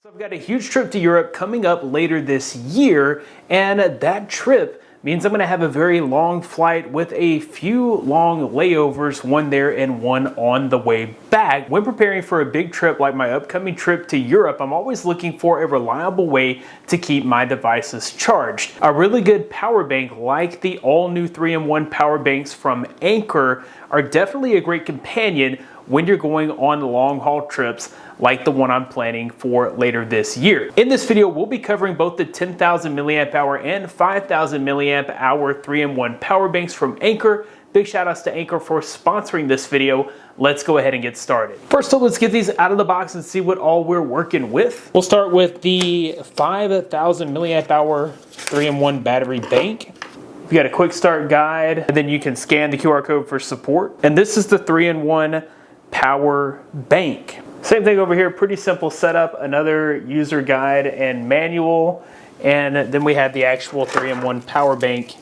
So I've got a huge trip to Europe coming up later this year, and that trip means I'm going to have a very long flight with a few long layovers, one there and one on the way back. When preparing for a big trip like my upcoming trip to Europe, I'm always looking for a reliable way to keep my devices charged. A really good power bank like the all-new 3-in-1 power banks from Anker are definitely a great companion when you're going on long-haul trips like the one I'm planning for later this year. In this video, we'll be covering both the 10,000 milliamp hour and 5,000 milliamp hour 3-in-1 power banks from Anker. Big shout outs to Anker for sponsoring this video. Let's go ahead and get started. First up, let's get these out of the box and see what all we're working with. We'll start with the 5,000 milliamp hour 3-in-1 battery bank. We've got a quick start guide, and then you can scan the QR code for support. And this is the 3-in-1 power bank. Same thing over here, pretty simple setup, another user guide and manual, and then we have the actual 3-in-1 power bank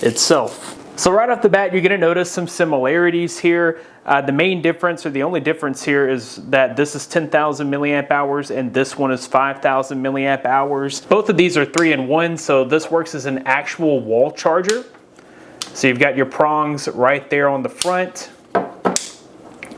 itself. So right off the bat, you're going to notice some similarities here. The main difference, or the only difference here, is that this is 10,000 milliamp hours and this one is 5,000 milliamp hours. Both of these are 3-in-1, so this works as an actual wall charger. So you've got your prongs right there on the front.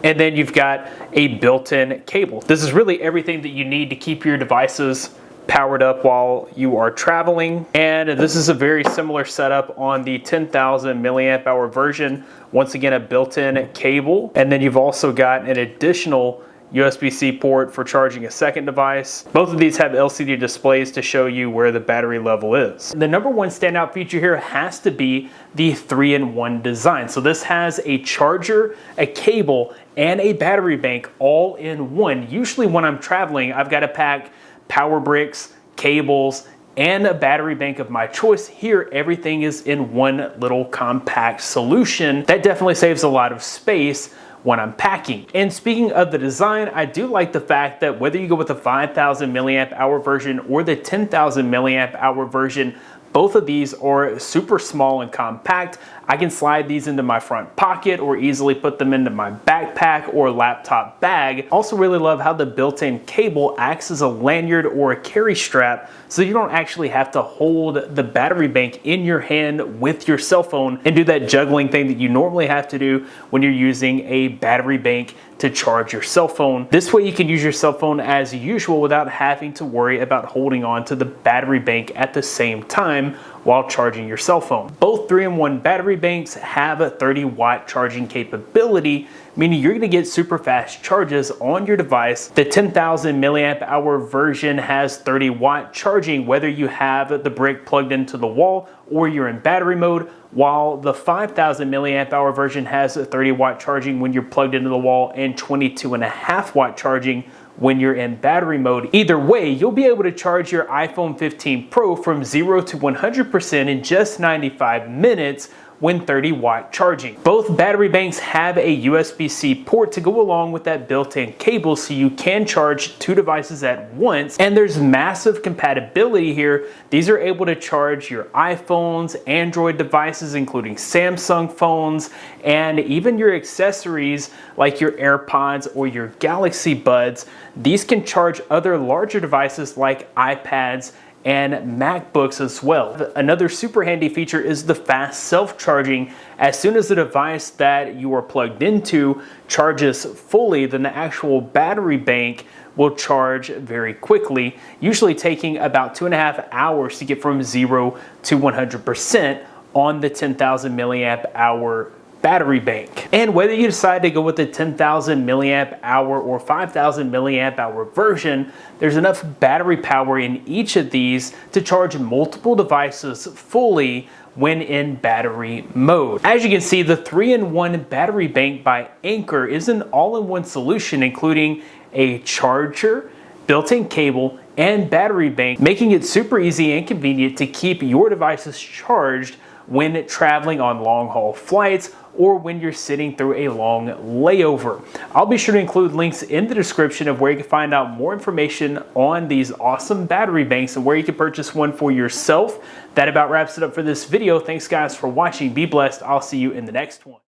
And then you've got a built-in cable. This is really everything that you need to keep your devices powered up while you are traveling. And this is a very similar setup on the 10,000 milliamp hour version. Once again, a built-in cable. And then you've also got an additional USB-C port for charging a second device. Both of these have LCD displays to show you where the battery level is. The number one standout feature here has to be the 3-in-1 design. So this has a charger, a cable, and a battery bank all in one. Usually when I'm traveling, I've got to pack power bricks, cables, and a battery bank of my choice. Here, everything is in one little compact solution. That definitely saves a lot of space when I'm packing. And speaking of the design, I do like the fact that whether you go with the 5,000 milliamp hour version or the 10,000 milliamp hour version, both of these are super small and compact. I can slide these into my front pocket or easily put them into my backpack or laptop bag. Also really love how the built-in cable acts as a lanyard or a carry strap, so you don't actually have to hold the battery bank in your hand with your cell phone and do that juggling thing that you normally have to do when you're using a battery bank to charge your cell phone. This way you can use your cell phone as usual without having to worry about holding on to the battery bank at the same time while charging your cell phone. Both 3-in-1 battery banks have a 30-watt charging capability, meaning you're gonna get super fast charges on your device. The 10,000 milliamp hour version has 30-watt charging, whether you have the brick plugged into the wall or you're in battery mode, while the 5,000 milliamp hour version has a 30-watt charging when you're plugged into the wall and 22.5-watt charging when you're in battery mode. Either way, you'll be able to charge your iPhone 15 Pro from 0 to 100% in just 95 minutes when 30-watt charging. Both battery banks have a USB-C port to go along with that built-in cable, so you can charge two devices at once. And there's massive compatibility here. These are able to charge your iPhones, Android devices, including Samsung phones, and even your accessories like your AirPods or your Galaxy Buds. These can charge other larger devices like iPads and MacBooks as well. Another super handy feature is the fast self-charging. As soon as the device that you are plugged into charges fully, then the actual battery bank will charge very quickly, usually taking about 2.5 hours to get from 0 to 100% on the 10,000 milliamp hour battery bank. And whether you decide to go with the 10,000 milliamp hour or 5,000 milliamp hour version, there's enough battery power in each of these to charge multiple devices fully when in battery mode. As you can see, the 3-in-1 battery bank by Anker is an all-in-one solution, including a charger, built-in cable, and battery bank, making it super easy and convenient to keep your devices charged when traveling on long-haul flights or when you're sitting through a long layover. I'll be sure to include links in the description of where you can find out more information on these awesome battery banks and where you can purchase one for yourself. That about wraps it up for this video. Thanks guys for watching. Be blessed. I'll see you in the next one.